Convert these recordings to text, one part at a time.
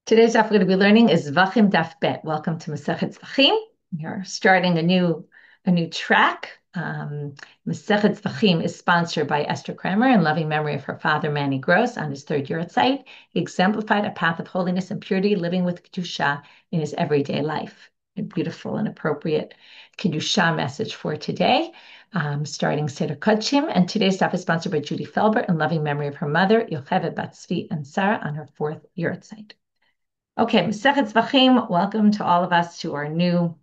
Today's daf we're going to be learning is Zevachim daf bet. Welcome to Masechet Zevachim. We're starting a new track. Masechet Zevachim is sponsored by Esther Kramer in loving memory of her father Manny Gross on his third year at site. He exemplified a path of holiness and purity, living with kedusha in his everyday life. A beautiful and appropriate kedusha message for today. Starting Seder Kodshim, and today's daf is sponsored by Judy Farber in loving memory of her mother Yocheved Bat Tzvi and Sarah on her fourth year at site. Okay, Masechet Zevachim, welcome to all of us to our new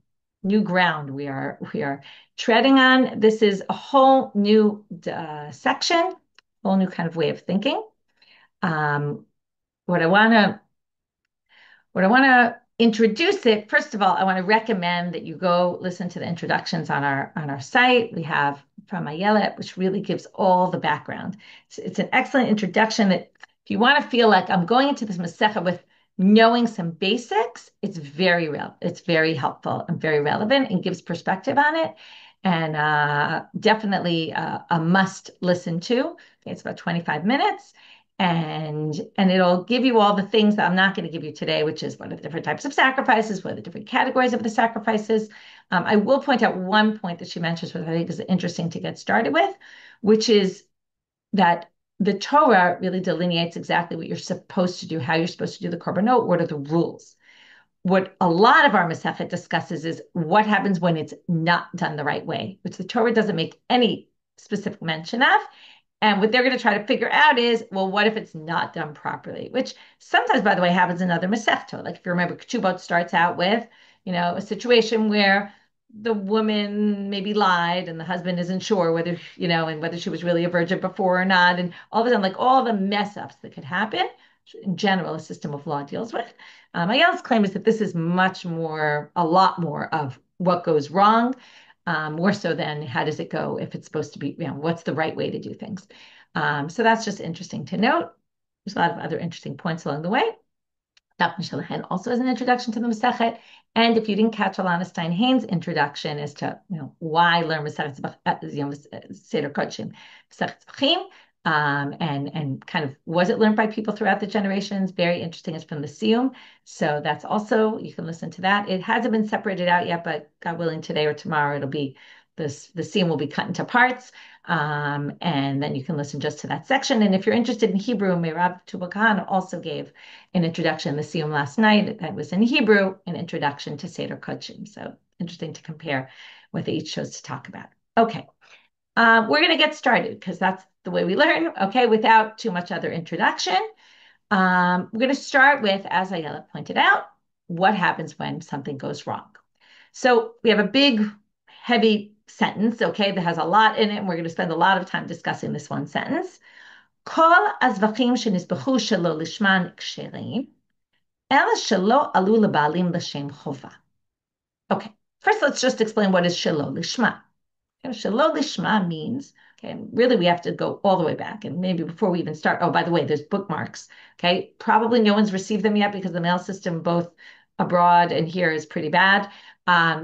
ground we are treading on. This is a whole new section, whole new kind of way of thinking. What I want to introduce it, first of all, I want to recommend that you go listen to the introductions on our site. We have from Ayelet, which really gives all the background. It's an excellent introduction that if you want to feel like I'm going into this Masechet with knowing some basics, it's very real. It's very helpful and very relevant and gives perspective on it. And definitely a must listen to. Okay, it's about 25 minutes. And it'll give you all the things that I'm not going to give you today, which is what are the different types of sacrifices, what are the different categories of the sacrifices. I will point out one point that she mentions, which I think is interesting to get started with, which is that the Torah really delineates exactly what you're supposed to do, how you're supposed to do the korbanot, what are the rules. What a lot of our Masechet discusses is what happens when it's not done the right way, which the Torah doesn't make any specific mention of. And what they're going to try to figure out is, well, what if it's not done properly? Which sometimes, by the way, happens in other Masechtot. Like if you remember, Ketubot starts out with, a situation where the woman maybe lied and the husband isn't sure whether, and whether she was really a virgin before or not. And all of a sudden, like all the mess ups that could happen, in general, a system of law deals with. Ayala's claim is that this is a lot more of what goes wrong, more so than how does it go if it's supposed to be, what's the right way to do things. So that's just interesting to note. There's a lot of other interesting points along the way. Dr. Shalahan also has an introduction to the Masechet. And if you didn't catch Alana Stein-Hain's introduction as to why learn Masechet Seder Kodshim, Masechet Zevachim, and kind of was it learned by people throughout the generations? Very interesting. It's from the Siyum. So that's also, you can listen to that. It hasn't been separated out yet, but God willing, today or tomorrow, it'll be the Siyum will be cut into parts. And then you can listen just to that section. And if you're interested in Hebrew, Meirav Tubakan also gave an introduction in the Siyum last night. That was in Hebrew, an introduction to Seder Kodshim. So interesting to compare what they each chose to talk about. Okay. We're going to get started because that's the way we learn, okay, without too much other introduction. We're going to start with, as Ayala pointed out, what happens when something goes wrong. So we have a big, heavy sentence, okay, that has a lot in it, and we're going to spend a lot of time discussing this one sentence. Kol azvachim shenizbechu shelo lishma ksherim, ela shelo alu lebalim l'shem chova. Okay, first let's just explain what is shelo lishma. Shelo lishma means, okay, and really we have to go all the way back, and maybe before we even start, oh, by the way, there's bookmarks, okay? Probably no one's received them yet because the mail system both abroad and here is pretty bad.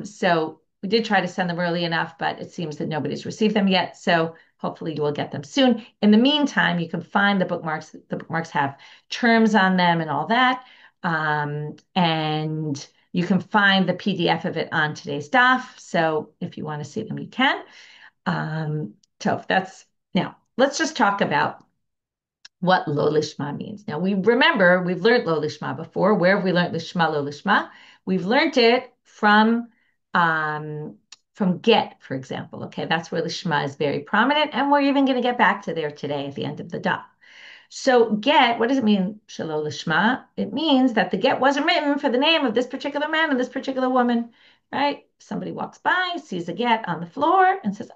So we did try to send them early enough, but it seems that nobody's received them yet. So hopefully you will get them soon. In the meantime, you can find the bookmarks. The bookmarks have terms on them and all that. And you can find the PDF of it on today's daf. So if you want to see them, you can. So now let's just talk about what lo lishma means. Now we've learned lo lishma before. Where have we learned lishma, lo lishma? We've learned it from get, for example. Okay, that's where lishma is very prominent, and we're even going to get back to there today at the end of the daf. So get, what does it mean, shelo lishma? It means that the get wasn't written for the name of this particular man and this particular woman, right? Somebody walks by, sees a get on the floor and says,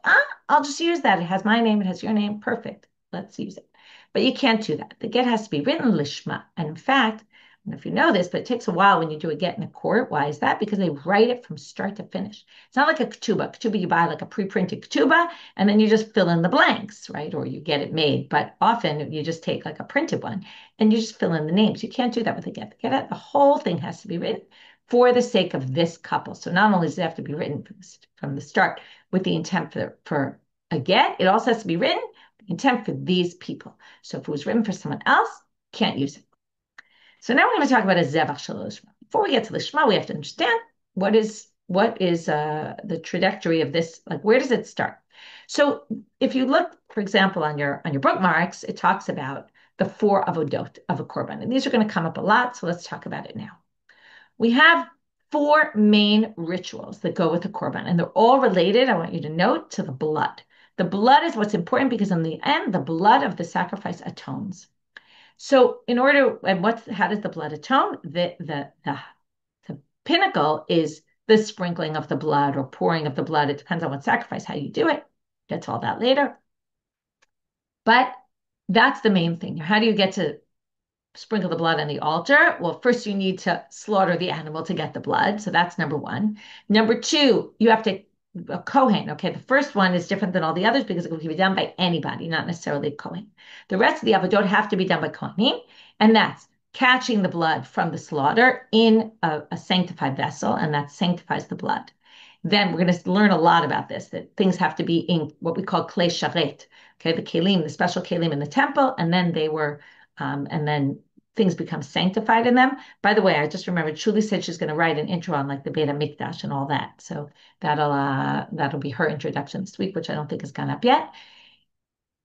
I'll just use that. It has my name, it has your name. Perfect. Let's use it. But you can't do that. The get has to be written lishma. And in fact, I don't know if you know this, but it takes a while when you do a get in a court. Why is that? Because they write it from start to finish. It's not like a ketubah. Ketubah, you buy like a pre-printed ketubah, and then you just fill in the blanks, right? Or you get it made. But often you just take like a printed one, and you just fill in the names. You can't do that with a get. The whole thing has to be written for the sake of this couple. So not only does it have to be written from the start with the intent for a get, it also has to be written with the intent for these people. So if it was written for someone else, can't use it. So now we're going to talk about a zevach shelo lishma. Before we get to lishma, we have to understand what is the trajectory of this. Like, where does it start? So if you look, for example, on your bookmarks, it talks about the four avodot of a korban, and these are going to come up a lot. So let's talk about it now. We have four main rituals that go with the korban, and they're all related. I want you to note to the blood. The blood is what's important because in the end, the blood of the sacrifice atones. So in order, and how does the blood atone? The pinnacle is the sprinkling of the blood or pouring of the blood. It depends on what sacrifice, how you do it. Get to all that later. But that's the main thing. How do you get to sprinkle the blood on the altar? Well, first you need to slaughter the animal to get the blood. So that's number one. Number two, you have to a Kohen. Okay, the first one is different than all the others because it can be done by anybody, not necessarily a Kohen. The rest of the avodot have to be done by Kohanim, and that's catching the blood from the slaughter in a sanctified vessel, and that sanctifies the blood. Then we're going to learn a lot about this, that things have to be in what we call klei sharet, okay, the kelim, the special kelim in the temple, and then and then things become sanctified in them. By the way, I just remembered Shuli said she's going to write an intro on like the Beit HaMikdash and all that. So that'll be her introduction this week, which I don't think has gone up yet.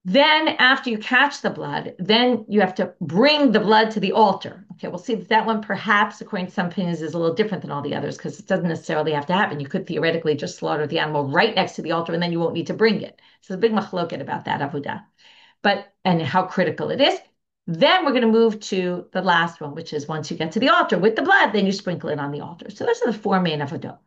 Then after you catch the blood, then you have to bring the blood to the altar. Okay, we'll see that one perhaps, according to some opinions, is a little different than all the others because it doesn't necessarily have to happen. You could theoretically just slaughter the animal right next to the altar and then you won't need to bring it. So there's a big machloket about that, avodah. And how critical it is. Then we're going to move to the last one, which is once you get to the altar with the blood, then you sprinkle it on the altar. So those are the four main avodot.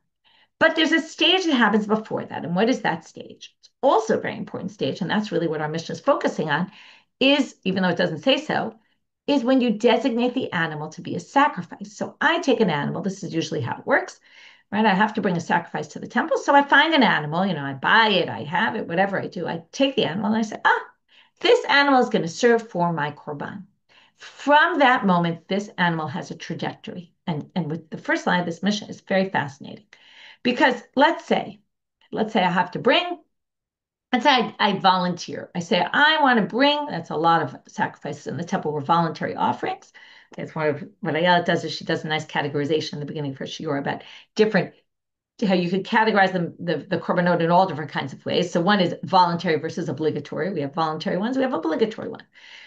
But there's a stage that happens before that. And what is that stage? It's also a very important stage. And that's really what our Mishna is focusing on is, even though it doesn't say so, is when you designate the animal to be a sacrifice. So I take an animal. This is usually how it works, right? I have to bring a sacrifice to the temple. So I find an animal, I buy it, I have it, whatever I do. I take the animal and I say, this animal is going to serve for my korban. From that moment, this animal has a trajectory. And with the first line of this Mishna is very fascinating. Because let's say I have to bring, let's say I volunteer. I say, I want to bring, that's a lot of sacrifices in the temple were voluntary offerings. That's one of what Ayala does is she does a nice categorization in the beginning for Shiur about different, how you could categorize the korbanot in all different kinds of ways. So one is voluntary versus obligatory. We have voluntary ones, we have obligatory ones.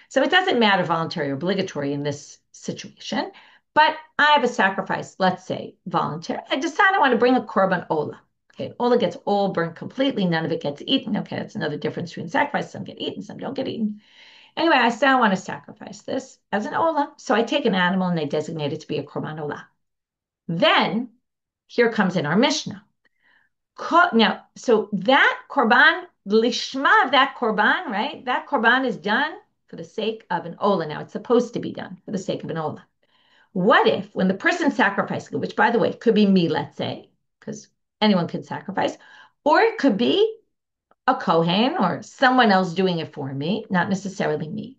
So it doesn't matter voluntary or obligatory in this situation. But I have a sacrifice, let's say voluntary. I decide I want to bring a korban ola. Okay, ola gets all burnt completely. None of it gets eaten. Okay, that's another difference between sacrifice. Some get eaten, some don't get eaten. Anyway, I say I want to sacrifice this as an ola. So I take an animal and I designate it to be a korban ola. Then here comes in our Mishna. Now, so that korban, lishma of that korban, right? That korban is done for the sake of an ola. Now, it's supposed to be done for the sake of an ola. What if, when the person sacrificing it, which by the way, could be me, let's say, because anyone could sacrifice, or it could be a Kohen or someone else doing it for me, not necessarily me.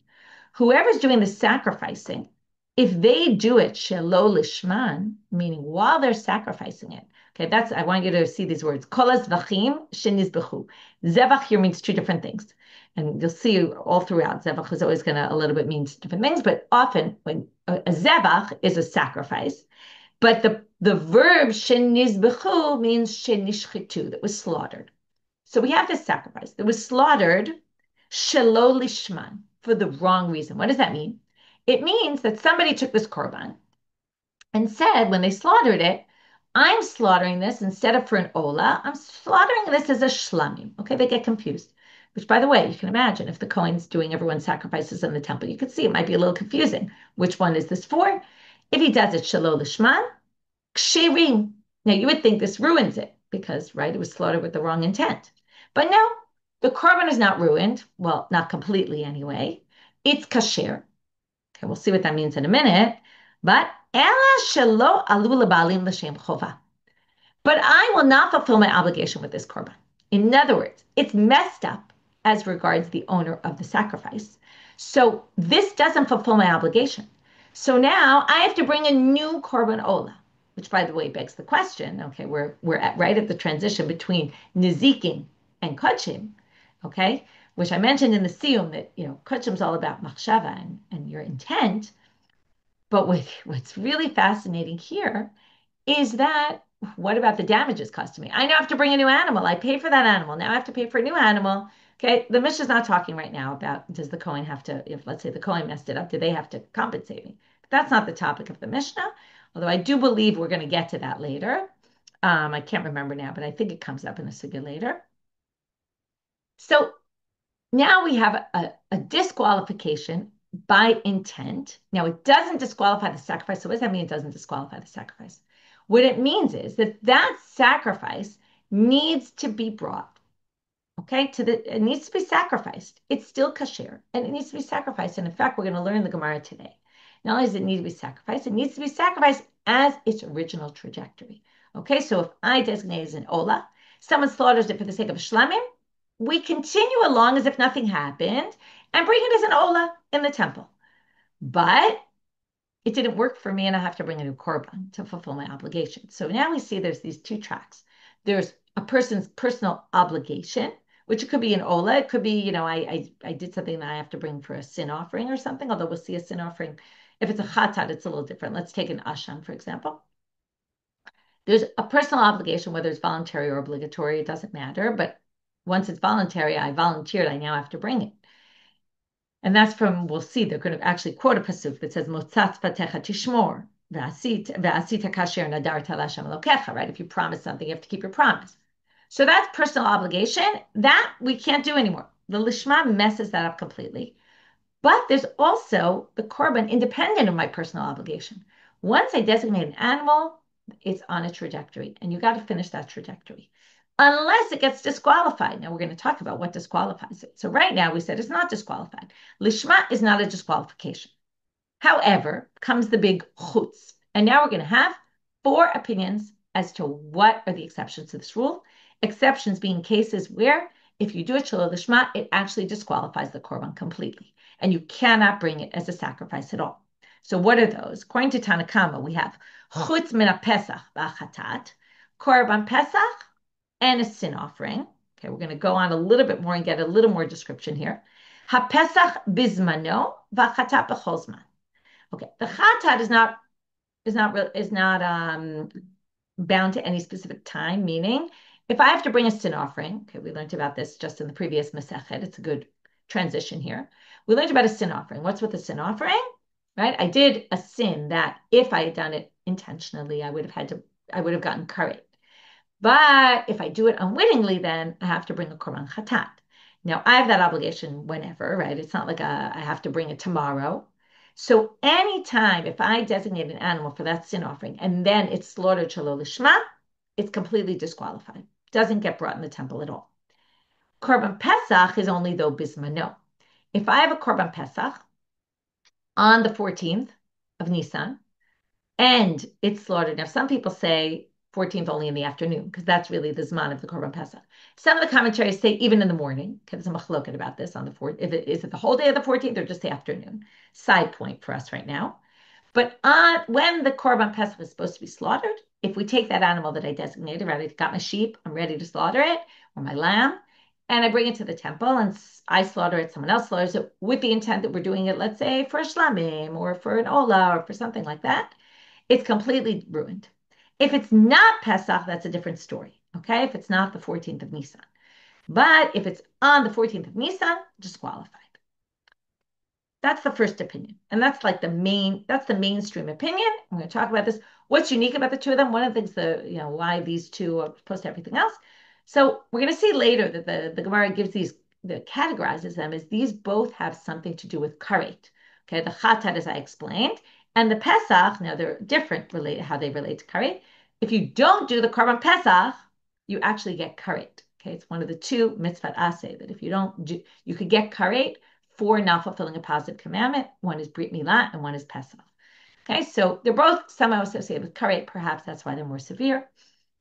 Whoever's doing the sacrificing, if they do it shelo lishman, meaning while they're sacrificing it, okay, I want you to see these words. Kol zevachim shenizbechu. Zevach here means two different things. And you'll see all throughout, zevach is always going to a little bit mean different things, but often when a zevach is a sacrifice, but the verb shenizbechu means shenishchitu, that was slaughtered. So we have this sacrifice that was slaughtered shelo lishman, for the wrong reason. What does that mean? It means that somebody took this korban and said, when they slaughtered it, I'm slaughtering this instead of for an ola, I'm slaughtering this as a shlamim. Okay, they get confused. Which, by the way, you can imagine if the Kohen's doing everyone's sacrifices in the temple, you could see it might be a little confusing. Which one is this for? If he does it shelo lishman, kshirim. Now you would think this ruins it because, right, it was slaughtered with the wrong intent. But no, the korban is not ruined. Well, not completely anyway. It's kasher. Okay, we'll see what that means in a minute. But ela shelo alu lebalim l'shem chova. But I will not fulfill my obligation with this korban. In other words, it's messed up as regards the owner of the sacrifice. So this doesn't fulfill my obligation. So now I have to bring a new korban ola, which by the way begs the question, okay, we're right at the transition between nizikin and kodshim, okay, which I mentioned in the siyum that, kodshim is all about machshava and your intent. But what's really fascinating here is that what about the damages caused to me? I now have to bring a new animal. I pay for that animal. Now I have to pay for a new animal. Okay, the Mishnah is not talking right now about does the Kohen have to, if let's say the Kohen messed it up, do they have to compensate me? That's not the topic of the Mishnah, although I do believe we're going to get to that later. I can't remember now, but I think it comes up in a sugya later. So now we have a disqualification by intent. Now, it doesn't disqualify the sacrifice. So what does that mean? It doesn't disqualify the sacrifice. What it means is that that sacrifice needs to be brought, okay, it needs to be sacrificed. It's still kasher, and it needs to be sacrificed. And in fact, we're going to learn the Gemara today. Not only does it need to be sacrificed, it needs to be sacrificed as its original trajectory. Okay, so if I designate as an ola, someone slaughters it for the sake of a shlamim, we continue along as if nothing happened and bring it as an ola in the temple. But it didn't work for me, and I have to bring a new korban to fulfill my obligation. So now we see there's these two tracks. There's a person's personal obligation, which it could be an ola. It could be, I did something that I have to bring for a sin offering or something, although we'll see a sin offering. If it's a chatat, it's a little different. Let's take an asham, for example. There's a personal obligation, whether it's voluntary or obligatory, it doesn't matter. But once it's voluntary, I volunteered, I now have to bring it. And that's from, we'll see, they're going to actually quote a pasuk that says, Motzat fatecha tishmor, ve'asita kasher nadarta l'Hashem Elokecha, right? If you promise something, you have to keep your promise. So that's personal obligation. That we can't do anymore. The lishma messes that up completely. But there's also the korban independent of my personal obligation. Once I designate an animal, it's on a trajectory, and you got to finish that trajectory. Unless it gets disqualified. Now we're going to talk about what disqualifies it. So right now we said it's not disqualified. Lishma is not a disqualification. However, comes the big chutz. And now we're going to have 4 opinions as to what are the exceptions to this rule. Exceptions being cases where if you do a shelo lishma, it actually disqualifies the korban completely. And you cannot bring it as a sacrifice at all. So what are those? According to Tana Kamma, we have chutz min Pesach chatat, korban Pesach, and a sin offering. Okay, we're going to go on a little bit more and get a little more description here. HaPesach bizmano v'chatat b'chol. Okay, the chatat is not bound to any specific time. Meaning, if I have to bring a sin offering, okay, we learned about this just in the previous Masechet. It's a good transition here. We learned about a sin offering. What's with a sin offering? Right? I did a sin that if I had done it intentionally, I would have gotten karet. But if I do it unwittingly, then I have to bring a korban chatat. Now, I have that obligation whenever, right? It's not like I have to bring it tomorrow. So anytime if I designate an animal for that sin offering and then it's slaughtered shelo lishma, it's completely disqualified. Doesn't get brought in the temple at all. Korban Pesach is only though bismano. If I have a korban Pesach on the 14th of Nissan and it's slaughtered, now some people say 14th only in the afternoon, because that's really the zman of the korban pesach. Some of the commentaries say even in the morning, because there's a machloket about this on the 4th. Is it the whole day of the 14th or just the afternoon? Side point for us right now. But when the korban pesach is supposed to be slaughtered, if we take that animal that I designated, right, I got my sheep, I'm ready to slaughter it, or my lamb, and I bring it to the temple and I slaughter it, someone else slaughters it with the intent that we're doing it, let's say, for a shlamim or for an ola or for something like that, it's completely ruined. If it's not Pesach, that's a different story, okay? If it's not the 14th of Nissan. But if it's on the 14th of Nissan, disqualified. That's the first opinion. And that's like that's the mainstream opinion. I'm going to talk about this. What's unique about the two of them? One of the things, why these two are opposed to everything else. So we're going to see later that the Gemara gives categorizes them as these both have something to do with karet. Okay, the chatat, as I explained, and the Pesach, now they're different how they relate to karet. If you don't do the korban Pesach, you actually get karet. Okay, it's one of the 2 mitzvot aseh that if you don't do, you could get karet for not fulfilling a positive commandment. One is Brit Milah and one is Pesach. Okay, so they're both somehow associated with karet. Perhaps that's why they're more severe.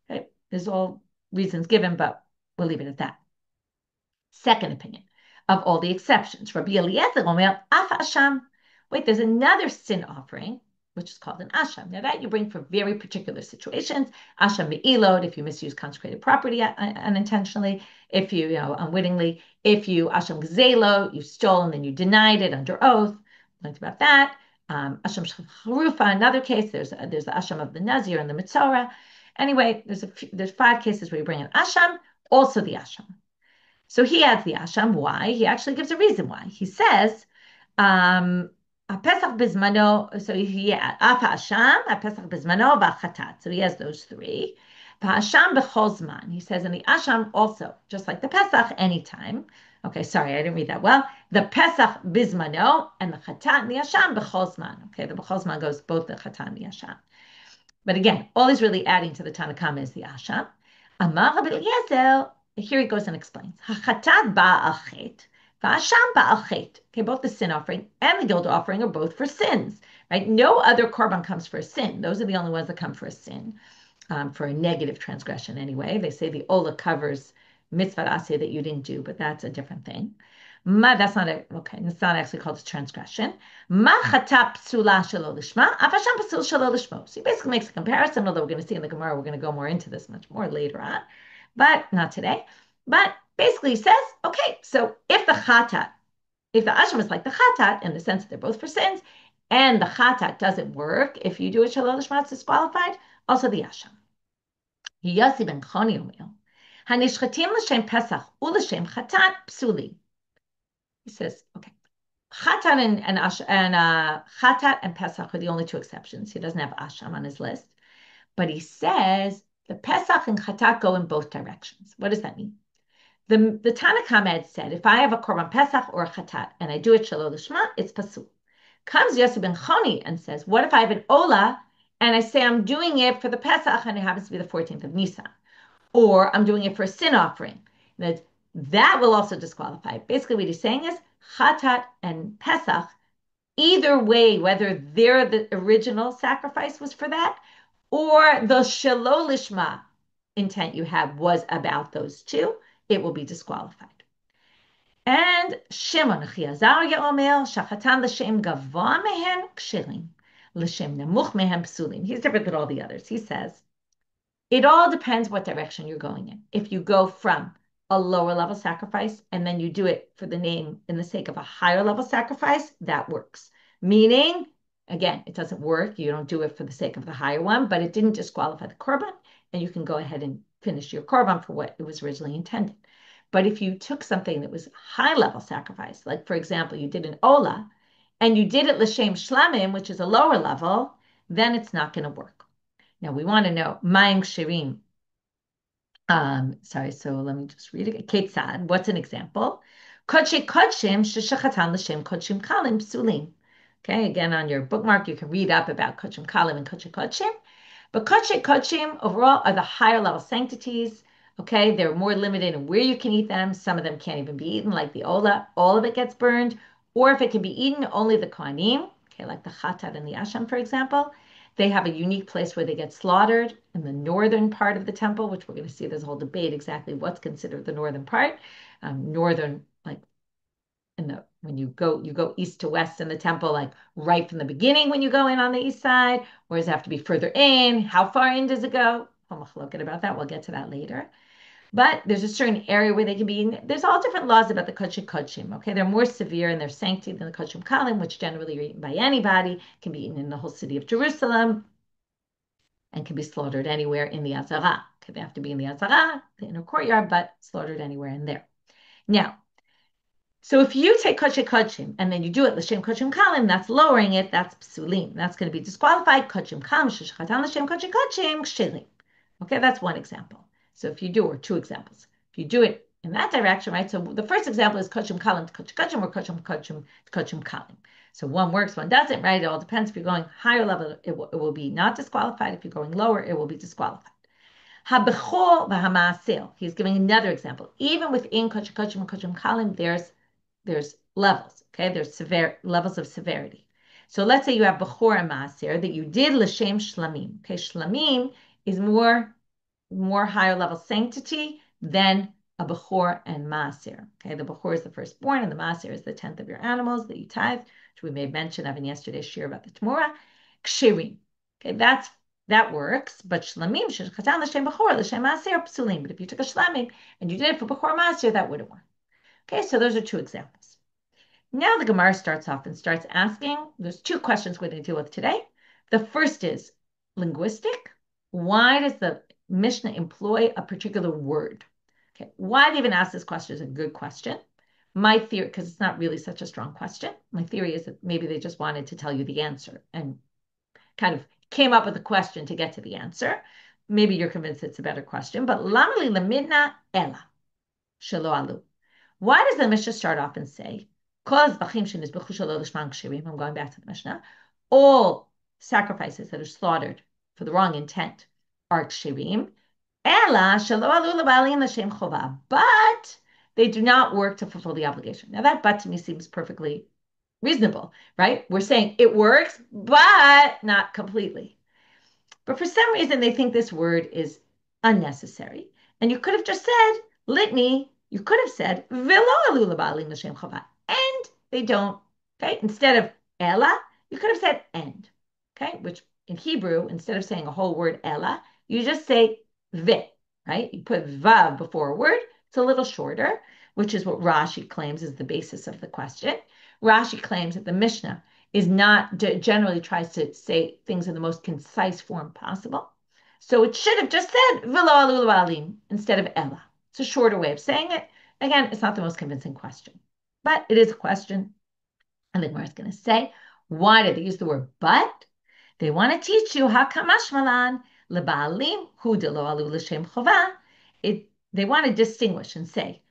Okay, there's all reasons given, but we'll leave it at that. Second opinion of all the exceptions. Rabbi Eliezer Omer, Af Asham. Wait, there's another sin offering, which is called an asham. Now that you bring for very particular situations. Asham me'ilod, if you misuse consecrated property unintentionally, if you, unwittingly, if you asham gzelo, you stole and then you denied it under oath. Learned about that. Asham Harufa, another case, there's the Asham of the Nazir and the Mitzora. Anyway, there's 5 cases where you bring an Asham, also the Asham. So he adds the Asham. Why? He actually gives a reason why. He says, Pesach Bismano, so he Afa Asham, Pesach Bismano, Chatat. So he has those 3. Hasham Bechozman. He says in the Asham also, just like the Pesach, anytime. Okay, sorry, I didn't read that well. The Pesach Bismano and the chatat and the Asham Bechozman. Okay, the Bechozman goes both the chatat and the Asham. But again, all he's really adding to the Tana Kamma is the Asham. Amar Rabbi Eliezer, here he goes and explains. Hachatat ba'achet, va'asham ba'achet. Okay, both the sin offering and the guilt offering are both for sins, right? No other korban comes for a sin. Those are the only ones that come for a sin, for a negative transgression anyway. They say the Ola covers mitzvah aseh that you didn't do, but that's a different thing. That's not okay. It's not actually called a transgression. Ma chatat psula shelo lishma, afasham psul shelo lishmo. So he basically makes a comparison, although we're going to see in the Gemara, we're going to go more into this much more later on, but not today. But basically he says, okay, so if the asham is like the chatat in the sense that they're both for sins, and the chatat doesn't work, if you do a shelo lishma, it's disqualified, also the asham. Yosi ben Choni Omer, hanishchatim l'shem Pesach u'l'shem chatat psuli. He says, okay, chatat and chatat and Pesach are the only 2 exceptions. He doesn't have asham on his list, but he says the Pesach and chatat go in both directions. What does that mean? The Tana Kamma had said, if I have a korban Pesach or a chatat and I do it shelo lishma, it's pasul. Comes Yosi ben Choni and says, what if I have an ola and I say I'm doing it for the Pesach and it happens to be the 14th of Nissan, or I'm doing it for a sin offering? That will also disqualify. Basically, what he's saying is chatat and Pesach, either way, whether they're the original sacrifice was for that, or the shelo lishma intent you have was about those 2, it will be disqualified. And Shimon Chiazar Omer shachatan l'shem gavoa mehen kshirim, l'shem nemuch mehen psulim. He's different than all the others. He says, it all depends what direction you're going in. If you go from a lower level sacrifice and then you do it for the name in the sake of a higher level sacrifice, that works. Meaning, again, it doesn't work. You don't do it for the sake of the higher one, but it didn't disqualify the korban, and you can go ahead and finish your korban for what it was originally intended. But if you took something that was high level sacrifice, like for example, you did an ola, and you did it l'shem shlamim, which is a lower level, then it's not going to work. Now we want to know ma'im kshirim. Sorry, so let me just read it. Ketzad, what's an example? Kodshe kodshim sheshachatan l'shem kodshim kalim psulim. Okay, again, on your bookmark, you can read up about kodshim kalim and kodshe kodshim. But kodshe kodshim overall are the higher level sanctities. Okay, they're more limited in where you can eat them. Some of them can't even be eaten, like the ola. All of it gets burned. Or if it can be eaten, only the kohanim. Okay, like the chatat and the asham, for example. They have a unique place where they get slaughtered in the northern part of the temple, which we're going to see. There's a whole debate exactly what's considered the northern part. Northern, like when you go east to west in the temple, like right from the beginning when you go in on the east side, or does it have to be further in? How far in does it go? I'm looking about that. We'll get to that later. But there's a certain area where they can be eaten. There's all different laws about the kodshe kodshim. Okay, they're more severe in their sanctity than the kodshim kalim, which generally are eaten by anybody, can be eaten in the whole city of Jerusalem, and can be slaughtered anywhere in the Azara. Okay, they have to be in the Azara, the inner courtyard, but slaughtered anywhere in there. Now, so if you take kodshe kodshim and then you do it l'shem kodshim kalim, that's lowering it. That's psulim. That's going to be disqualified. Kodshim kalim sheshchatan l'shem kodshe kodshim kshilim. Okay, that's one example. So if you do, or 2 examples, if you do it in that direction, right? So the first example is kodshim kalim to kodshim kodshim, or kodshim kodshim to kodshim kalim. So one works, one doesn't, right? It all depends. If you're going higher level, it will be not disqualified. If you're going lower, it will be disqualified. Ha-bechor v'ha-ma'aseh. He's giving another example. Even within kodshim kodshim and kodshim kalim, there's levels, okay? There's levels of severity. So let's say you have bechor and ma'aser that you did l'shem shlamim. Okay, shlamim is more higher level sanctity than a bechor and maaser. Okay, the bechor is the firstborn, and the maaser is the 10th of your animals that you tithe, which we made mention of in yesterday's shiur about the Tamura. Kshirim. Okay, that works, but shlamim shechatan l'shem bechor l'shem maaser psulim. But if you took a shlamim and you did it for bechor maaser, that wouldn't work. Okay, so those are 2 examples. Now the Gemara starts off and starts asking, there's two questions we're going to deal with today. The first is linguistic. Why does the Mishnah employ a particular word? Okay, why they even ask this question is a good question. My theory, because it's not really such a strong question, my theory is that maybe they just wanted to tell you the answer and kind of came up with a question to get to the answer. Maybe you're convinced it's a better question, but lamali lamidna ela shelo alu. Why does the Mishnah start off and say, I'm going back to the Mishnah, all sacrifices that are slaughtered for the wrong intent are kshirim, but they do not work to fulfill the obligation. Now that but to me seems perfectly reasonable, right? We're saying it works, but not completely. But for some reason, they think this word is unnecessary. And you could have just said litany. You could have said velo alu l'ba'alim l'shem chava, and they don't. Okay, instead of ella, you could have said and. Okay, which in Hebrew, instead of saying a whole word ella, you just say ve. Right, you put vav before a word. It's a little shorter, which is what Rashi claims is the basis of the question. Rashi claims that the Mishnah is not generally tries to say things in the most concise form possible. So it should have just said velo alu l'ba'alim instead of ella. It's a shorter way of saying it. Again, it's not the most convincing question, but it is a question. And the Gemara is going to say, why did they use the word but? They want to teach you how kamashmalan leba'alim hu de lo alu l'shem chova. They want to distinguish and say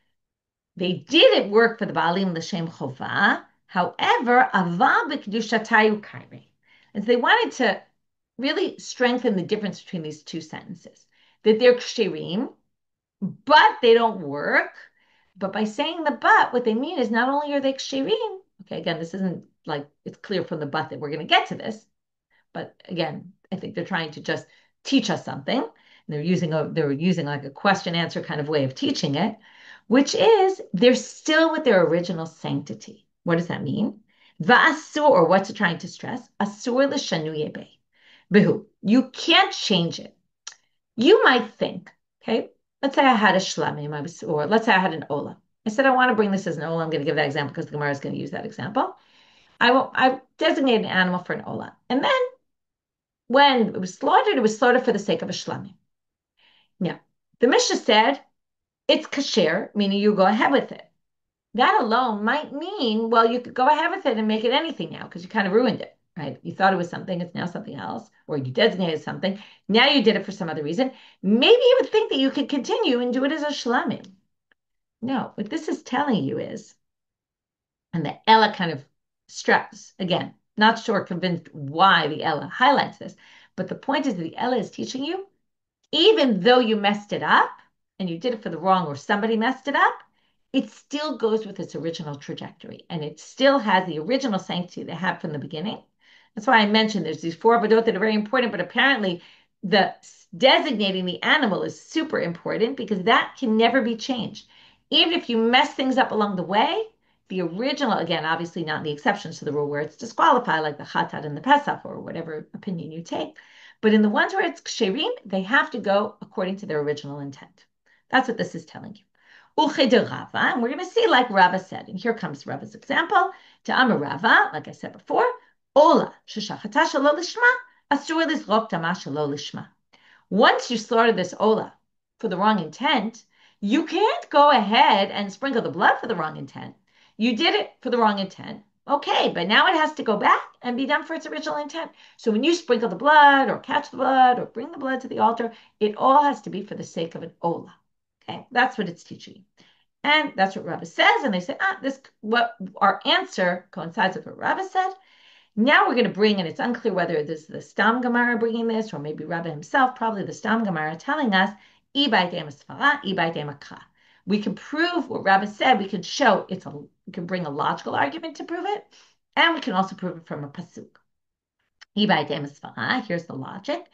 they didn't work for the ba'alim l'shem chova. However, aval b'kedushatayu kairi. And so they wanted to really strengthen the difference between these two sentences. That they're kshirim, but they don't work. But by saying the but, what they mean is not only are they kshirim, okay, again, this isn't like it's clear from the but that we're going to get to this. But again, I think they're trying to just teach us something. And they're using like a question answer kind of way of teaching it, which is they're still with their original sanctity. What does that mean? Va'asur, or what's it trying to stress? Asur l'shanuye behu. You can't change it. You might think, okay, let's say I had a shlamim, or let's say I had an ola. I said, I want to bring this as an ola. I'm going to give that example because the Gemara is going to use that example. I designate an animal for an ola. And then when it was slaughtered for the sake of a shlamim. Now, the Mishnah said it's kasher, meaning you go ahead with it. That alone might mean, well, you could go ahead with it and make it anything now because you kind of ruined it, right? You thought it was something, it's now something else, or you designated something. Now you did it for some other reason. Maybe you would think that you could continue and do it as a shlamim. No, what this is telling you is, and the Ella kind of stress, again, not sure convinced why the Ella highlights this, but the point is that the Ella is teaching you, even though you messed it up and you did it for the wrong or somebody messed it up, it still goes with its original trajectory and it still has the original sanctity they had from the beginning. That's why I mentioned there's these four avodot that are very important, but apparently the designating the animal is super important because that can never be changed. Even if you mess things up along the way, the original, again, obviously not the exceptions to the rule where it's disqualified, like the chatat and the Pesach or whatever opinion you take. But in the ones where it's ksherim, they have to go according to their original intent. That's what this is telling you. And we're going to see like Rava said, and here comes Rava's example. To Amar Rava, like I said before, Ola sheshachata shelo lishma, asur lizrok dama shelo lishma. Once you slaughter this Ola for the wrong intent, you can't go ahead and sprinkle the blood for the wrong intent. You did it for the wrong intent. Okay, but now it has to go back and be done for its original intent. So when you sprinkle the blood or catch the blood or bring the blood to the altar, it all has to be for the sake of an Ola. Okay, that's what it's teaching. And that's what Rava says. And they say, what our answer coincides with what Rava said. Now we're going to bring, and it's unclear whether this is the Stam Gemara bringing this, or maybe Rava himself, probably the Stam Gemara, telling us, we can prove what Rava said. We can show we can bring a logical argument to prove it, and we can also prove it from a pasuk. Here's the logic.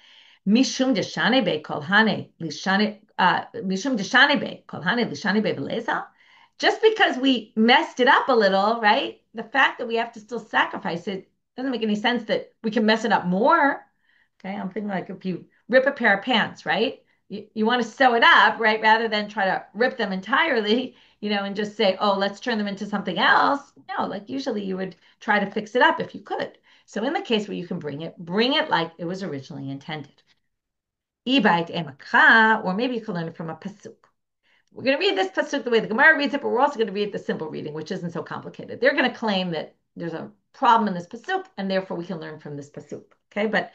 Mishum deshane be kolhane lishane mishum deshane be kolhane lishane be veleza. Just because we messed it up a little, right? The fact that we have to still sacrifice it doesn't make any sense that we can mess it up more. Okay, I'm thinking like if you rip a pair of pants, right? you want to sew it up, right? Rather than try to rip them entirely, and just say, oh, let's turn them into something else. No, like usually you would try to fix it up if you could. So in the case where you can bring it like it was originally intended. Or maybe you can learn it from a pasuk. We're going to read this pasuk the way the Gemara reads it, but we're also going to read the simple reading, which isn't so complicated. They're going to claim that there's a problem in this pasuk, and therefore we can learn from this pasuk. Okay, but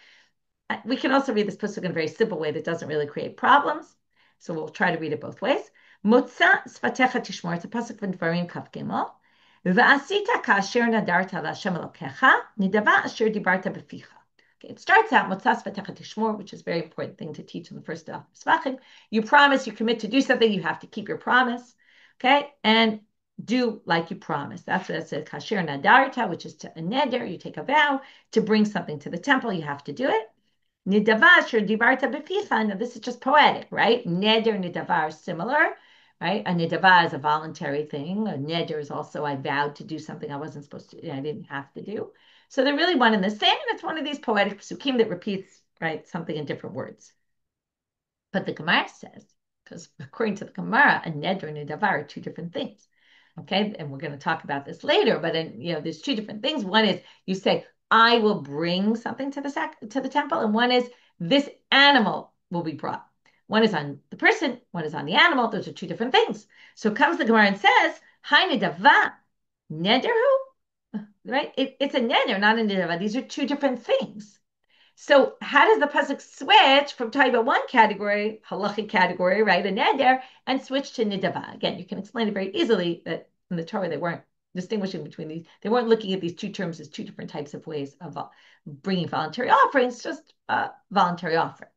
we can also read this pasuk in a very simple way that doesn't really create problems. So we'll try to read it both ways. Motza sfatecha tishmor. It's a pasuk from Dvarim Kaf Gimel. V'asita kasher nadarta LaHashem Elokecha nidava asher dibarta beficha. Okay, it starts out Motza sfatecha tishmor, which is a very important thing to teach in the first Zevachim. You promise, you commit to do something, you have to keep your promise. Okay, and do like you promise. That's what it says. Kasher nadarta, which is to a neder. You take a vow to bring something to the temple. You have to do it. Nidava dibarta beficha. Now this is just poetic, right? Neder nidava are similar, right? A nidava is a voluntary thing. A neder is also I vowed to do something I wasn't supposed to. I didn't have to do. So they're really one and the same, and it's one of these poetic psukim that repeats, right, something in different words. But the Gemara says, because according to the Gemara, a neder and a nidava are two different things. Okay, and we're going to talk about this later. But there's two different things. One is you say, I will bring something to the temple, and one is this animal will be brought. One is on the person, one is on the animal. Those are two different things. So comes the Gemara and says, "Hi nidava, nederhu," right? It's a neder, not a nidava. These are two different things. So how does the pasuk switch from talking about one category, halachic category, right, a neder, and switch to nidava? Again, you can explain it very easily that in the Torah they weren't distinguishing between these. They weren't looking at these two terms as two different types of ways of bringing voluntary offerings, just voluntary offering.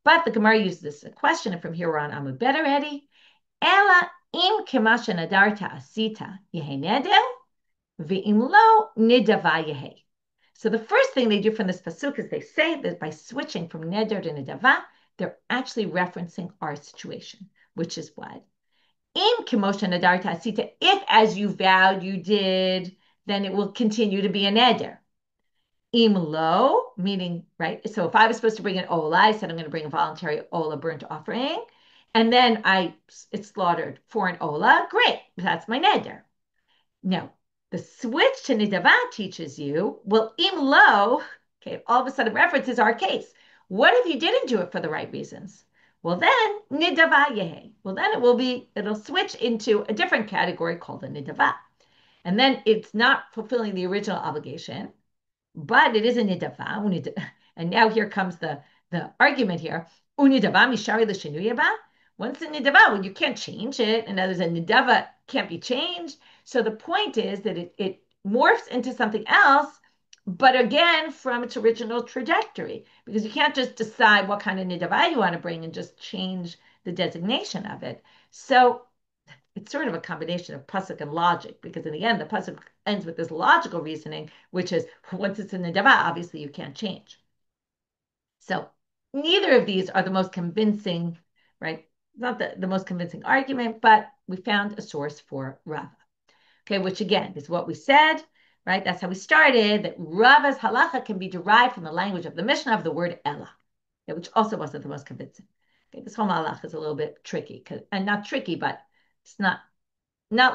But the Gemara uses this question, and from here on, Amud better ready. Ela im kemasha nadarta asita yehe neder, ve'im lo nidava yehe. So the first thing they do from this pasuk is they say that by switching from neder to nidava, they're actually referencing our situation, which is what? In kimosha nadarta asita, if as you vowed you did, then it will continue to be a neder. Im lo, meaning, right? So if I was supposed to bring an ola, I said I'm going to bring a voluntary ola burnt offering, and then it's slaughtered for an ola, great, that's my neder. No, the switch to nidava teaches you, well, im lo, okay, all of a sudden references our case. What if you didn't do it for the right reasons? Well, then nidava yehe. Well, then it'll switch into a different category called a nidava. And then it's not fulfilling the original obligation, but it is a nidava. And now here comes the argument here. Unidava mishari l'shinuyaba. Once a nidava, well, you can't change it. And others, a nidava can't be changed. So the point is that it morphs into something else, but again, from its original trajectory, because you can't just decide what kind of nidava you want to bring and just change the designation of it. So it's sort of a combination of pasuk and logic, because in the end, the pasuk ends with this logical reasoning, which is once it's in the nidava, obviously you can't change. So neither of these are the most convincing, right? Not the most convincing argument, but we found a source for Rava. Okay, which again is what we said, right? That's how we started, that Rava's halacha can be derived from the language of the Mishna of the word Ella, which also wasn't the most convincing. Okay, this whole halacha is a little bit tricky, and not tricky, but it's not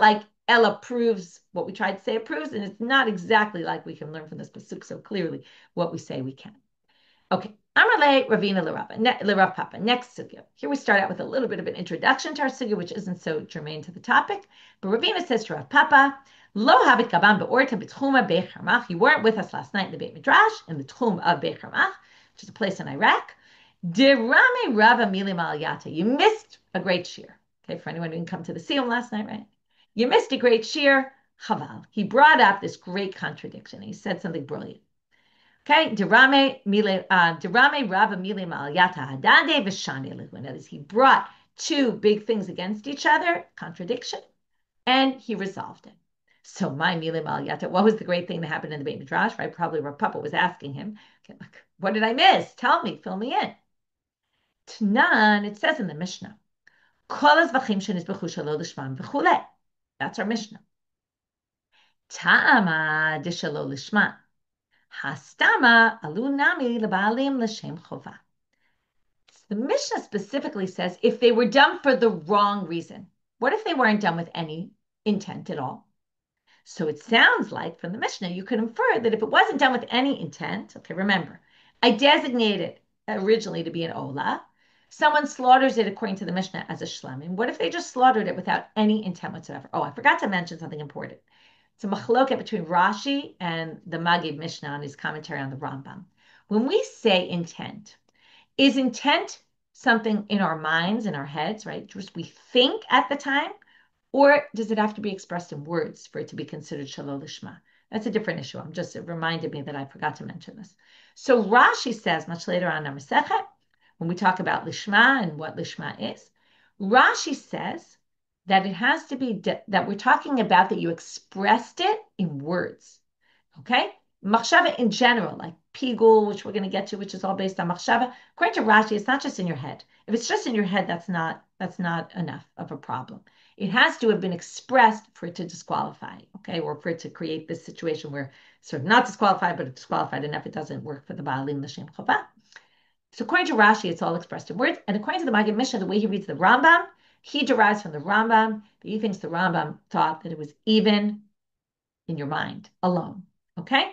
like Ella proves what we tried to say it proves, and it's not exactly like we can learn from this pasuk so clearly what we say we can. Okay, Amarle Ravina L'Rav Papa. Next sugya. Here we start out with a little bit of an introduction to our sugya, which isn't so germane to the topic. But Ravina says to Rav Papa, Lo habit gaban be'orta b'tchuma be'charmach. You weren't with us last night in the Beit Midrash, in the Tchum of Be'charmach, which is a place in Iraq. Dirame Rava Milim Al Yata. You missed a great shiur. Okay, for anyone who didn't come to the Siyum last night, right? You missed a great shiur. Chaval. He brought up this great contradiction. He said something brilliant. Okay, Dirame Rava Milim Al Yata Hadade V'Shani Lehu. That is, he brought two big things against each other, contradiction, and he resolved it. So my Milim Al Yata, what was the great thing that happened in the Beit Midrash? Right, probably Rav Papa was asking him, okay, look, what did I miss? Tell me, fill me in. Tanan, it says in the Mishna, Kol Zevachim shenizbechu shelo lishma v'chulei. That's our Mishna. Ta'ama d'shelo lishma. Hastama alunami lebalim l'shem chova. The Mishnah specifically says if they were done for the wrong reason. What if they weren't done with any intent at all? So it sounds like from the Mishnah, you could infer that if it wasn't done with any intent, okay, remember, I designated originally to be an Ola. Someone slaughters it according to the Mishnah as a shlemim. What if they just slaughtered it without any intent whatsoever? Oh, I forgot to mention something important. It's a machloket between Rashi and the Magid Mishnah on his commentary on the Rambam. When we say intent, is intent something in our minds, in our heads, right? Just we think at the time, or does it have to be expressed in words for it to be considered shelo lishma? That's a different issue. It reminded me that I forgot to mention this. So Rashi says much later on in Masechet, when we talk about lishma and what lishma is, Rashi says that it has to be that we're talking about that you expressed it in words. Okay? Machshava in general, like pigul, which we're going to get to, which is all based on machshava. According to Rashi, it's not just in your head. If it's just in your head, that's not enough of a problem. It has to have been expressed for it to disqualify, okay, or for it to create this situation where it's sort of not disqualified, but it's disqualified enough it doesn't work for the Baalim L'Shem Chovah. So according to Rashi, it's all expressed in words, and according to the Maggid Mishnah, the way he reads the Rambam, he derives from the Rambam, but he thinks the Rambam thought that it was even in your mind alone, okay?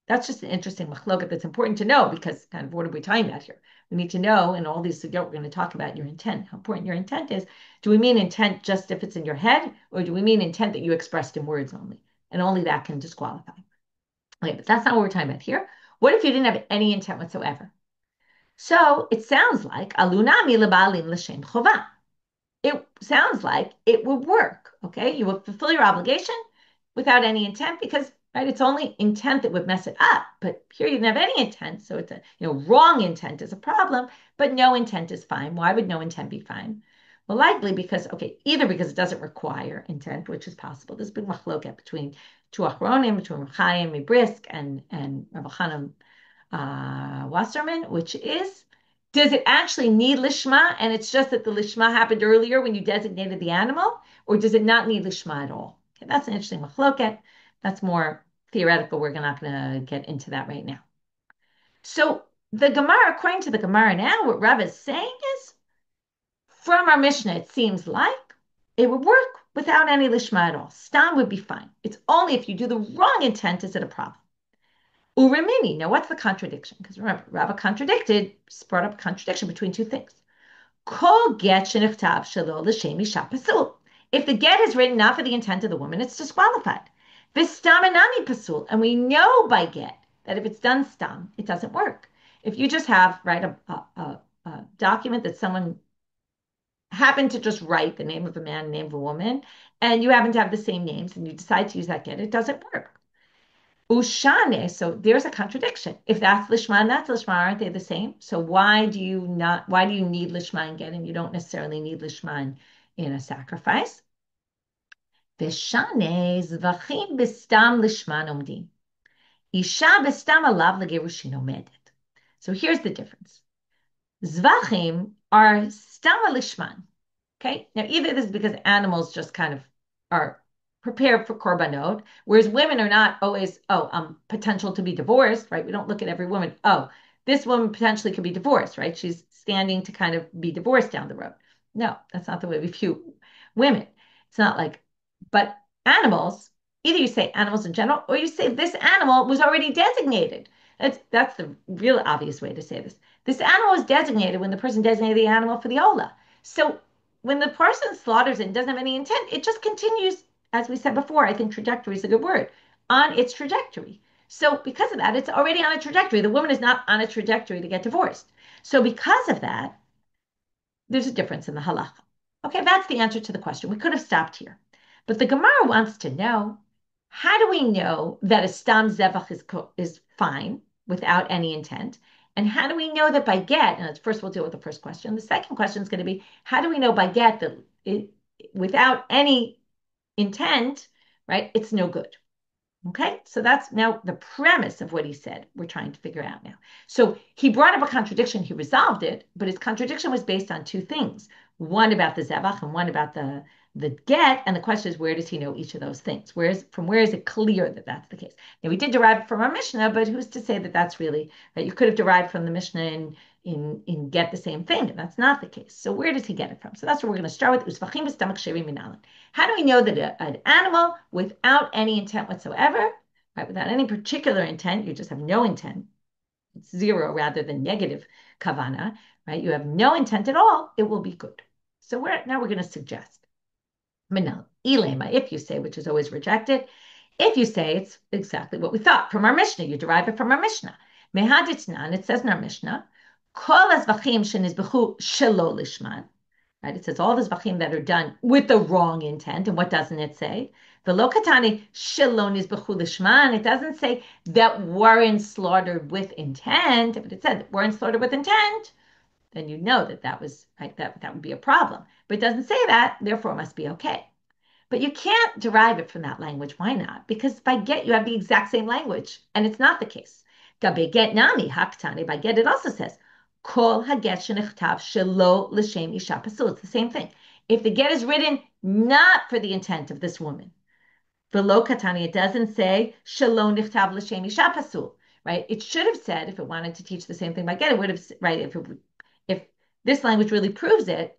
That's just an interesting machloket that's important to know because kind of what are we talking about here? We need to know in all these sugyot we're going to talk about your intent, how important your intent is. Do we mean intent just if it's in your head, or do we mean intent that you expressed in words only? And only that can disqualify. Okay, but that's not what we're talking about here. What if you didn't have any intent whatsoever? So it sounds like alunami lebalim l'shem chova. It sounds like it would work. Okay, you would fulfill your obligation without any intent because right, it's only intent that would mess it up. But here you didn't have any intent, so it's a wrong intent is a problem, but no intent is fine. Why would no intent be fine? Well, likely because either because it doesn't require intent, which is possible. There's a big machloket between two achronim, between Chaim Mibrisk and Rabbi Chanan Wasserman, which is, does it actually need lishma? And it's just that the lishma happened earlier when you designated the animal, or does it not need lishma at all? Okay, that's an interesting machloket. That's more theoretical. We're not going to get into that right now. So the Gemara, according to the Gemara now, what Rav is saying is, from our Mishnah, it seems like it would work without any lishma at all. Stam would be fine. It's only if you do the wrong intent is it a problem. Urimini. Now, what's the contradiction? Because remember, Rava contradicted, brought up a contradiction between two things. Kol get shenichtav shelo l'shem isha pasul. If the get is written not for the intent of the woman, it's disqualified. V'stam enami pasul. And we know by get that if it's done stam, it doesn't work. If you just have, right, a document that someone happened to just write the name of a man, name of a woman, and you happen to have the same names and you decide to use that get, it doesn't work. Ushane, so there's a contradiction. If that's lishma and that's lishma, aren't they the same? So why do you need lishma and get, and you don't necessarily need lishma in a sacrifice? Veshane zvachim bestam lishman omdim. Isha bestam alav legerushin omedet. So here's the difference. Zvachim are stam lishman. Okay, now either this is because animals just kind of are prepared for korbanot, whereas women are not always, potential to be divorced, right? We don't look at every woman, this woman potentially could be divorced, right? She's standing to kind of be divorced down the road. No, that's not the way we view women. It's not like, but animals, either you say animals in general, or you say this animal was already designated. That's the real obvious way to say this. This animal was designated when the person designated the animal for the Ola. So when the person slaughters it and doesn't have any intent, it just continues, as we said before, I think trajectory is a good word, on its trajectory. So because of that, it's already on a trajectory. The woman is not on a trajectory to get divorced. So because of that, there's a difference in the halacha. Okay, that's the answer to the question. We could have stopped here. But the Gemara wants to know, how do we know that a stam zevach is fine without any intent? And how do we know that by get, and first we'll deal with the first question. The second question is going to be, how do we know by get that without any intent, right, it's no good? Okay, so that's now the premise of what he said. We're trying to figure out now. So he brought up a contradiction. He resolved it, but his contradiction was based on two things. One about the zevach and one about the the get, and the question is, where does he know each of those things? From where is it clear that that's the case? Now, we did derive it from our Mishnah, but who's to say that that's really right? You could have derived from the Mishnah in get the same thing, and that's not the case. So where does he get it from? So that's what we're going to start with. Zevachim b'stomach sheri minalan. How do we know that an animal without any intent whatsoever, right, without any particular intent, you just have no intent, it's zero rather than negative kavana, right? You have no intent at all, it will be good. So now we're going to suggest. Minal, ilema, if you say, which is always rejected, if you say it's exactly what we thought from our Mishnah, you derive it from our Mishnah. Mehaditnan, it says in our Mishnah, kol hazvachim shenizbechu shelo lishman, right? It says all the zvachim that are done with the wrong intent. And what doesn't it say? V'lo katani shelo nizbechu lishman. It doesn't say that weren't slaughtered with intent. If it said that weren't slaughtered with intent, then you know that was right, that would be a problem. But it doesn't say that, therefore it must be okay. But you can't derive it from that language. Why not? Because by get, you have the exact same language, and it's not the case. Gabe get nami haktani. By get, it also says, kol haget shenichtav shelo l'shem isha pasul. It's the same thing. If the get is written not for the intent of this woman, v'lo katani, it doesn't say shelo nichtav l'shem isha pasul, right? It should have said, if it wanted to teach the same thing by get, it would have, right? If this language really proves it,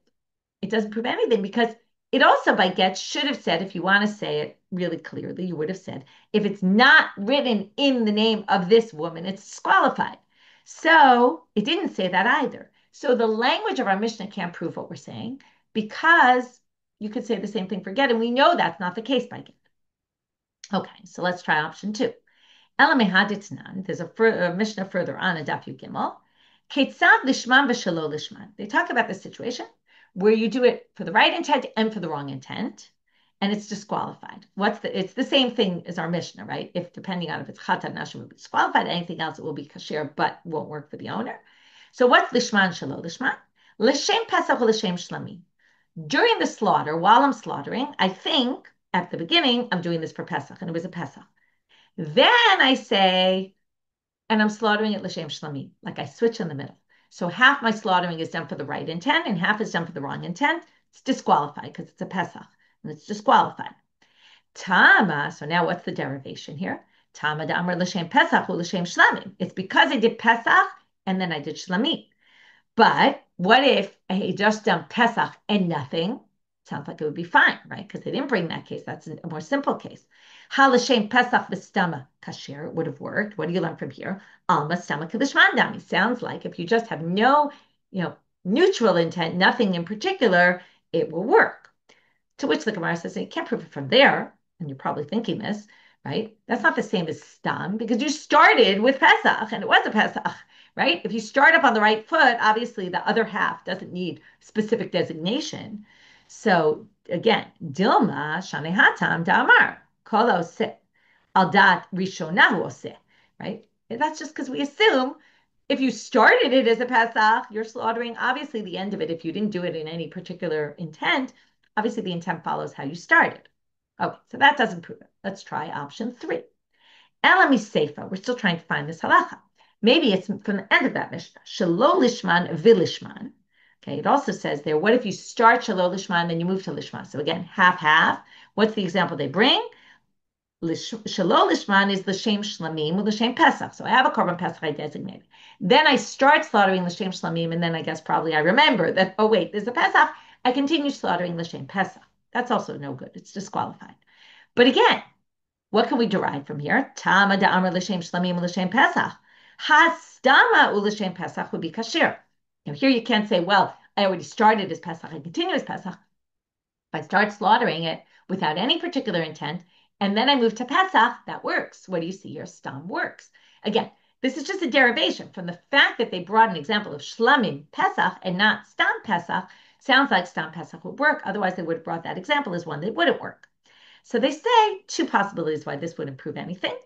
it doesn't prove anything because it also by get should have said, if you want to say it really clearly, you would have said, if it's not written in the name of this woman, it's disqualified. So it didn't say that either. So the language of our Mishnah can't prove what we're saying because you could say the same thing for get, and we know that's not the case by get. Okay, so let's try option 2. Elamehaditnan, there's a Mishnah further on in Daf Yud Gimel. Ketzav lishman v'shelo lishman. They talk about the situation where you do it for the right intent and for the wrong intent, and it's disqualified. It's the same thing as our Mishnah, right? If depending on if it's chatat, nashim will be disqualified, anything else it will be kasher, but won't work for the owner. So what's lishman shelo lishman? L'shem Pesach or l'shem shlamim. During the slaughter, while I'm slaughtering, I think at the beginning I'm doing this for Pesach, and it was a Pesach. Then I say, and I'm slaughtering it l'shem shlamim, like I switch in the middle. So half my slaughtering is done for the right intent and half is done for the wrong intent. It's disqualified because it's a Pesach and it's disqualified. Tama, so now what's the derivation here? Tama da'amar l'shem Pesach or l'shem shlamim. It's because I did Pesach and then I did shlamim. But what if I just done Pesach and nothing? Sounds like it would be fine, right? Because they didn't bring that case. That's a more simple case. Halashem Pesach v'stama kasher, it would have worked. What do you learn from here? Alma stama kadishman dami. Sounds like if you just have no, neutral intent, nothing in particular, it will work. To which the Gemara says, you can't prove it from there. And you're probably thinking this, right? That's not the same as stam because you started with Pesach and it was a Pesach, right? If you start up on the right foot, obviously the other half doesn't need specific designation. So again, Dilma Shane Hatam Damar Kolo Se Aldat Rishonahu Ose, right? And that's just because we assume if you started it as a Pesach, you're slaughtering obviously the end of it. If you didn't do it in any particular intent, obviously the intent follows how you started. Okay, so that doesn't prove it. Let's try option 3. Elami Seifa, we're still trying to find this halacha. Maybe it's from the end of that Mishnah. Shelo lishman v'lishman. Okay, it also says there, what if you start shelo lishman, then you move to lishma? So again, half-half. What's the example they bring? Shelo lishman is l'shem shlamim with l'shem Pesach. So I have a korban Pesach I designated. Then I start slaughtering l'shem shlamim, and then I guess probably I remember that, oh wait, there's a Pesach. I continue slaughtering l'shem Pesach. That's also no good. It's disqualified. But again, what can we derive from here? Tama da'amar l'shem shlamim l'shem Pesach. Hastama u'l'shem Pesach would be kasher. Now here you can't say, well, I already started as Pesach, I continue as Pesach. If I start slaughtering it without any particular intent, and then I move to Pesach, that works. What do you see here? Stam works. Again, this is just a derivation from the fact that they brought an example of shlamim Pesach and not stam Pesach. Sounds like stam Pesach would work. Otherwise, they would have brought that example as one that wouldn't work. So they say 2 possibilities why this wouldn't prove anything.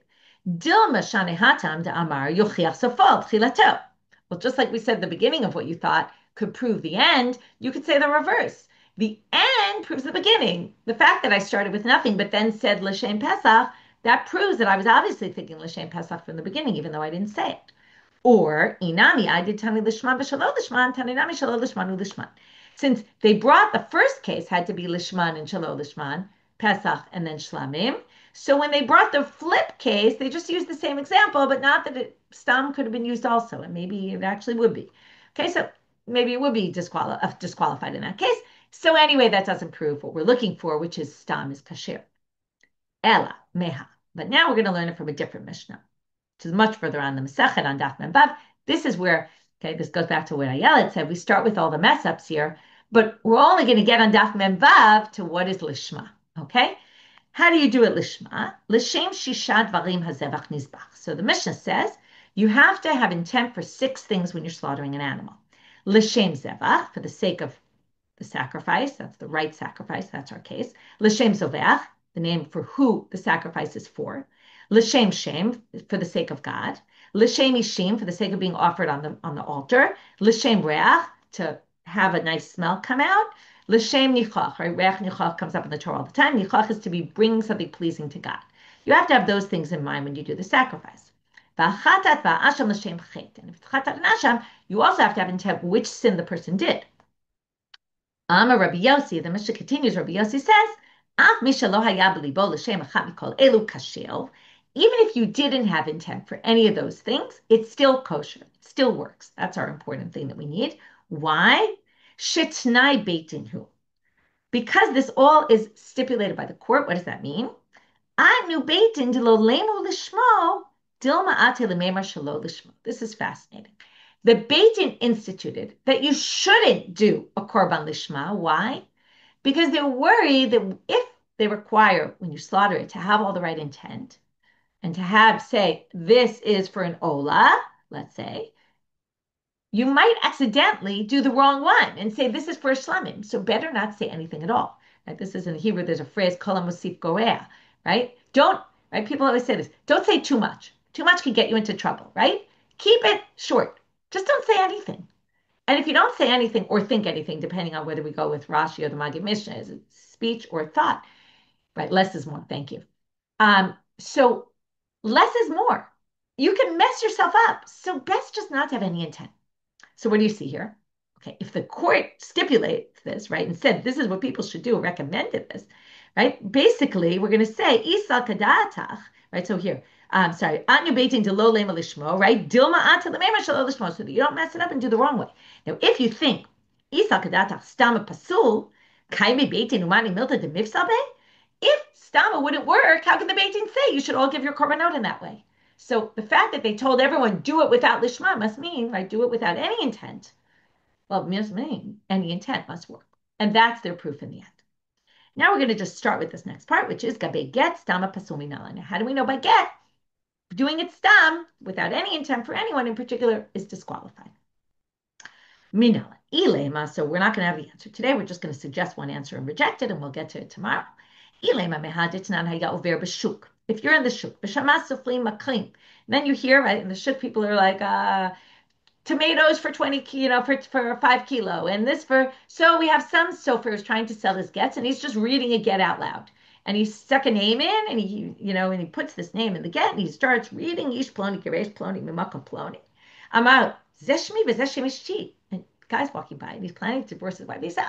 Dilma shane hatam da amar yochiach sofal tchilato. Well, just like we said at the beginning of what you thought could prove the end, you could say the reverse. The end proves the beginning. The fact that I started with nothing but then said l'shem Pesach, that proves that I was obviously thinking l'shem Pesach from the beginning, even though I didn't say it. Or inami, I did tani lishman v'shelo lishman, tani nami shelo lishman u'lishman. Since they brought the first case had to be lishman and shelo lishman, Pesach and then shlamim. So when they brought the flip case, they just used the same example, but not that stam could have been used also, and maybe it actually would be. Okay, so maybe it would be disqualified in that case. So anyway, that doesn't prove what we're looking for, which is stam is kasher. Ella meha. But now we're going to learn it from a different Mishnah, which is much further on the Masechet on Daf Mem Vav. This is where, okay, this goes back to what Ayelet said. We start with all the mess ups here, but we're only going to get on Daf Mem Vav to what is lishma. Okay, how do you do it lishma? L'shem shisha dvarim hazevach nizbach. So the Mishnah says you have to have intent for 6 things when you're slaughtering an animal. L'shem zevach, for the sake of the sacrifice, that's the right sacrifice, that's our case. L'shem zovech, the name for who the sacrifice is for. L'shem shem, for the sake of God. L'shem ishim, for the sake of being offered on the altar. L'shem reach, to have a nice smell come out. L'shem nichach, right? Reach nichach comes up in the Torah all the time. Nichach is to be bringing something pleasing to God. You have to have those things in mind when you do the sacrifice. V'chatat v'asham l'shem chet. And if it's chatat and asham, you also have to have intent which sin the person did. Amar Rabbi Yossi, the Mishnah continues, Rabbi Yossi says, Af misha lo haya b'libo l'shem achat mikol elu kasher. Even if you didn't have intent for any of those things, it's still kosher. It still works. That's our important thing that we need. Why? Shitnai beitinhu. Because this all is stipulated by the court, what does that mean? Anu beitin de lo lemu lishmo dilma ate lememar shelo lishmo. This is fascinating. The Beit Din instituted that you shouldn't do a korban lishma. Why? Because they're worried that if they require, when you slaughter it, to have all the right intent and to have, say, this is for an ola, let's say, you might accidentally do the wrong one and say this is for a shlamim. So better not say anything at all. Right? This is in Hebrew, there's a phrase, kol musif gorea, right? Don't, right? People always say this, don't say too much. Too much can get you into trouble, right? Keep it short. Just don't say anything. And if you don't say anything or think anything, depending on whether we go with Rashi or the Maggid Mishnah, is it speech or thought? Right, less is more. Thank you. So less is more. You can mess yourself up. So best just not to have any intent. So what do you see here? Okay, if the court stipulates this, right, and said this is what people should do, recommended this, right? Basically, we're going to say Isa kadatach, right? So here, sorry, anu beitin de lo lema lishmo, right? Dilma ata lemema shelo lishmo, so that you don't mess it up and do the wrong way. Now, if you think Isa kadatach stama pasul, kaimi beitin umani milta de mifsabe, if stama wouldn't work, how can the beitin say you should all give your korbanot in that way? So the fact that they told everyone do it without lishma must mean, right, do it without any intent. Well, it must mean any intent must work. And that's their proof in the end. Now we're going to just start with this next part, which is gabe get stama pasumi nala. Now, how do we know by get? Doing it stam without any intent for anyone in particular is disqualified. Minala ilema. So we're not going to have the answer today. We're just going to suggest one answer and reject it, and we'll get to it tomorrow. Ilema mehadit nan haya over b'shuk. If you're in the shuk, b'shamas suflim maklim, then you hear, right, in the shuk, people are like, tomatoes for 20, for 5 kilo, and this for, so we have some sofer who's trying to sell his gets, and he's just reading a get out loud. And he stuck a name in, and and he puts this name in the get, and he starts reading, Ish ploni, Geresh ploni, Mimaka ploni. I'm out, Zeshmi, Zeshmi Ishti. And the guy's walking by, and he's planning to divorce his wife. He said,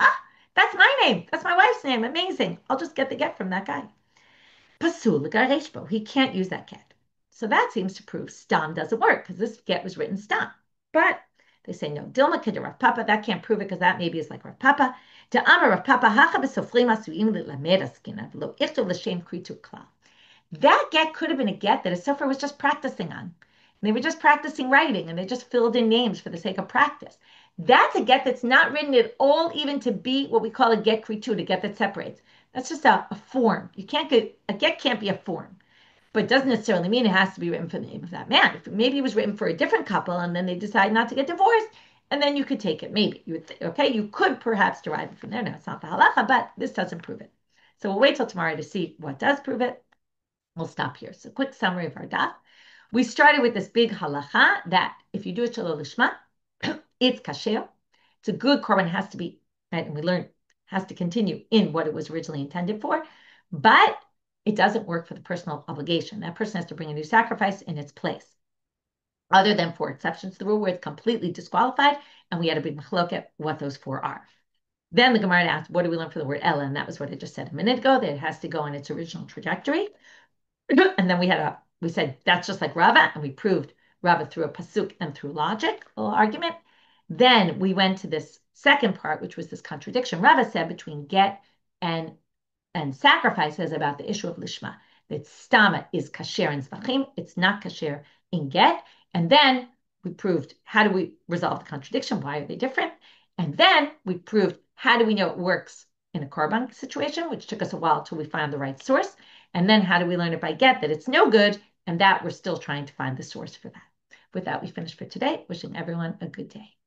that's my name. That's my wife's name. Amazing. I'll just get the get from that guy. Pasul, Gareshbo. He can't use that get. So that seems to prove stam doesn't work, because this get was written stam. But they say no. Dilma kid Rav Papa, that can't prove it because that maybe is like Rav Papa. To Amar Rav Papa, hacha b'sofrim asuim l'lamed askina v'lo ichto l'shem kritu klal. That get could have been a get that a sofer was just practicing on. And they were just practicing writing, and they just filled in names for the sake of practice. That's a get that's not written at all, even to be what we call a get kritu, a get that separates. That's just a form. A get can't be a form. But it doesn't necessarily mean it has to be written for the name of that man. If maybe it was written for a different couple, and then they decide not to get divorced, and then you could take it. Maybe you would you could perhaps derive it from there. Now it's not the halacha, but this doesn't prove it. So we'll wait till tomorrow to see what does prove it. We'll stop here. So quick summary of our daf. We started with this big halacha that if you do a shelo lishma, it's kasher. It's a good korban, has to be, right? And we learned has to continue in what it was originally intended for, but it doesn't work for the personal obligation. That person has to bring a new sacrifice in its place. Other than 4 exceptions to the rule where it's completely disqualified, and we had a big machloket what those 4 are. Then the Gemara asked, what do we learn from the word Ella? And that was what I just said a minute ago, that it has to go in its original trajectory. And then we said that's just like Rava, and we proved Rava through a pasuk and through logic, a little argument. Then we went to this second part, which was this contradiction. Rava said between get and sacrifices about the issue of lishma. That stama is kasher in Zevachim, it's not kasher in get. And then we proved how do we resolve the contradiction? Why are they different? And then we proved how do we know it works in a korban situation, which took us a while till we found the right source. And then how do we learn it by get that it's no good, and that we're still trying to find the source for that. With that, we finish for today. Wishing everyone a good day.